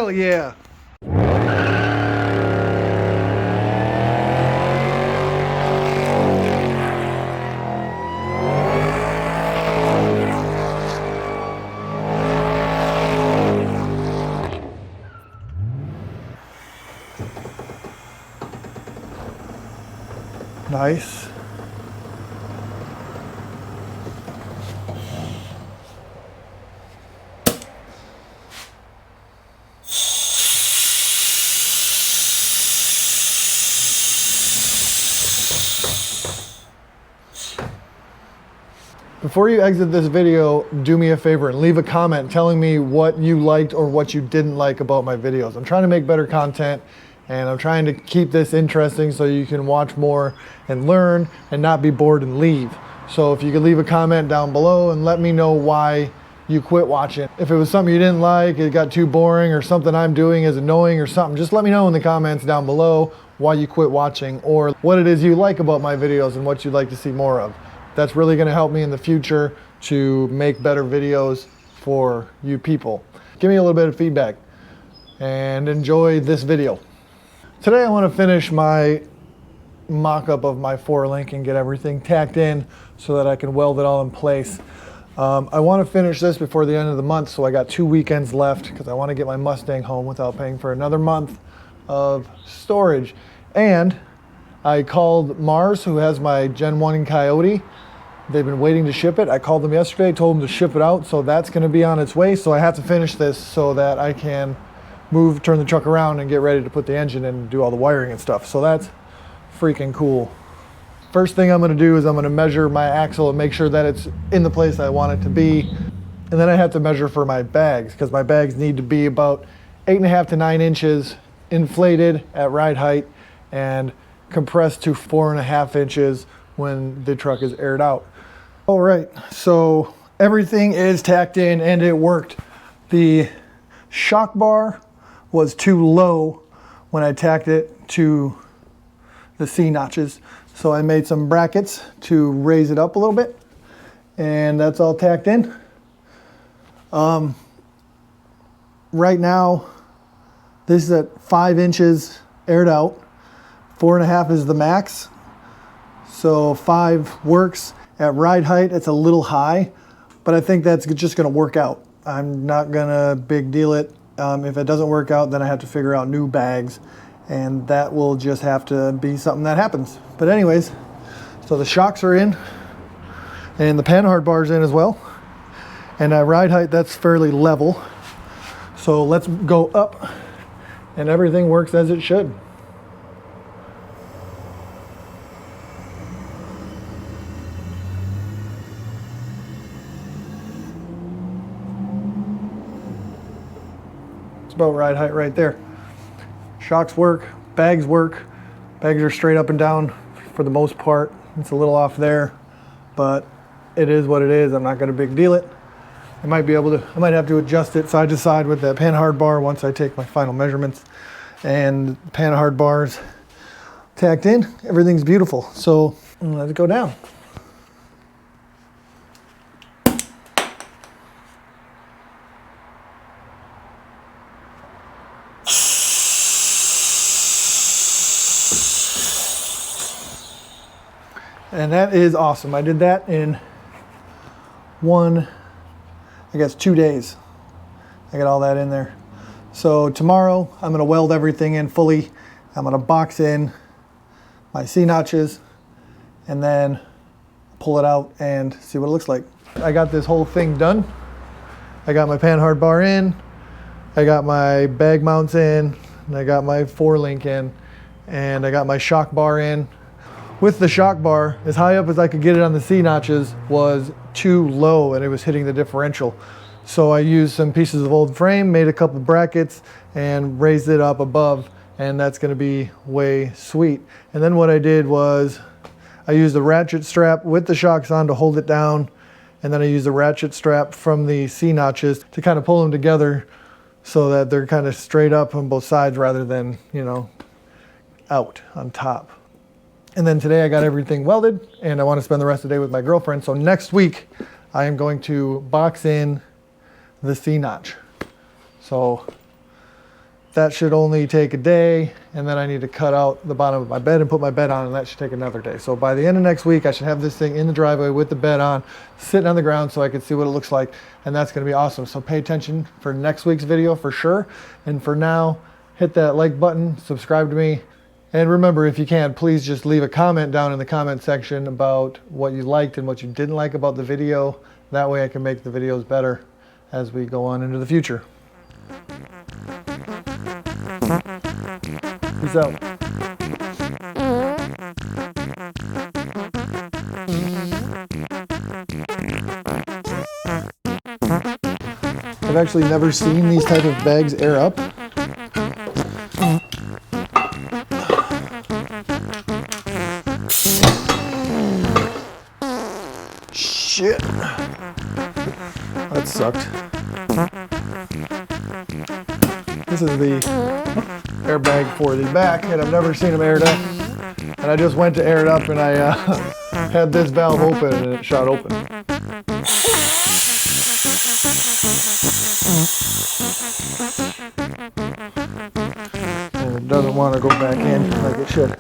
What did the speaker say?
Hell yeah. Nice. Before you exit this video, do me a favor and leave a comment telling me what you liked or what you didn't like about my videos. I'm trying to make better content and I'm trying to keep this interesting so you can watch more and learn and not be bored and leave. So if you could leave a comment down below and let me know why you quit watching. If it was something you didn't like, it got too boring, or something I'm doing is annoying or something, just let me know in the comments down below why you quit watching, or what it is you like about my videos and what you'd like to see more of. That's really going to help me in the future to make better videos for you people. Give me a little bit of feedback and enjoy this video. Today I want to finish my mock-up of my 4-link and get everything tacked in so that I can weld it all in place. I want to finish this before the end of the month, so I got 2 weekends left because I want to get my Mustang home without paying for another month of storage. And I called Mars, who has my Gen 1 in Coyote. They've been waiting to ship it. I called them yesterday, told them to ship it out, so that's going to be on its way. So I have to finish this so that I can turn the truck around and get ready to put the engine in and do all the wiring and stuff. So that's freaking cool. First thing I'm going to do is I'm going to measure my axle and make sure that it's in the place I want it to be. And then I have to measure for my bags, because my bags need to be about 8.5 to 9 inches inflated at ride height and compressed to 4.5 inches when the truck is aired out. All right, so everything is tacked in and it worked. The shock bar was too low when I tacked it to the C notches. So I made some brackets to raise it up a little bit, and that's all tacked in. Right now, this is at 5 inches aired out. 4.5 is the max. So 5 works. At ride height, it's a little high, but I think that's just gonna work out. I'm not gonna big deal it. If it doesn't work out, then I have to figure out new bags, and that will just have to be something that happens. But anyways, so the shocks are in, and the panhard bar's in as well. And at ride height, that's fairly level. So let's go up, and everything works as it should. About ride height right there. Shocks work, bags work. Bags are straight up and down for the most part. It's a little off there, but it is what it is. I'm not going to big deal it. I might have to adjust it side to side with that panhard bar once I take my final measurements. And panhard bars tacked in. Everything's beautiful. So let's go down. And that is awesome. I did that in 2 days. I got all that in there. So tomorrow I'm going to weld everything in fully. I'm going to box in my C notches and then pull it out and see what it looks like. I got this whole thing done. I got my panhard bar in. I got my bag mounts in. And I got my 4-link in. And I got my shock bar in. With the shock bar, as high up as I could get it on the C notches was too low and it was hitting the differential. So I used some pieces of old frame, made a couple brackets and raised it up above, and that's gonna be way sweet. And then what I did was I used a ratchet strap with the shocks on to hold it down, and then I used a ratchet strap from the C notches to kind of pull them together so that they're kind of straight up on both sides rather than, you know, out on top. And then today I got everything welded and I want to spend the rest of the day with my girlfriend. So next week I am going to box in the C notch. So That should only take a day, and then I need to cut out the bottom of my bed and put my bed on, and that should take another day. So by the end of next week, I should have this thing in the driveway with the bed on, sitting on the ground so I can see what it looks like, and that's gonna be awesome. So pay attention for next week's video for sure. And for now, hit that like button, subscribe to me, and remember, if you can, please just leave a comment down in the comment section about what you liked and what you didn't like about the video. That way I can make the videos better as we go on into the future. Peace out. I've actually never seen these type of bags air up. Shit. That sucked. This is the airbag for the back, and I've never seen them aired up. And I just went to air it up, and I had this valve open, and it shot open. And it doesn't want to go back in like it should.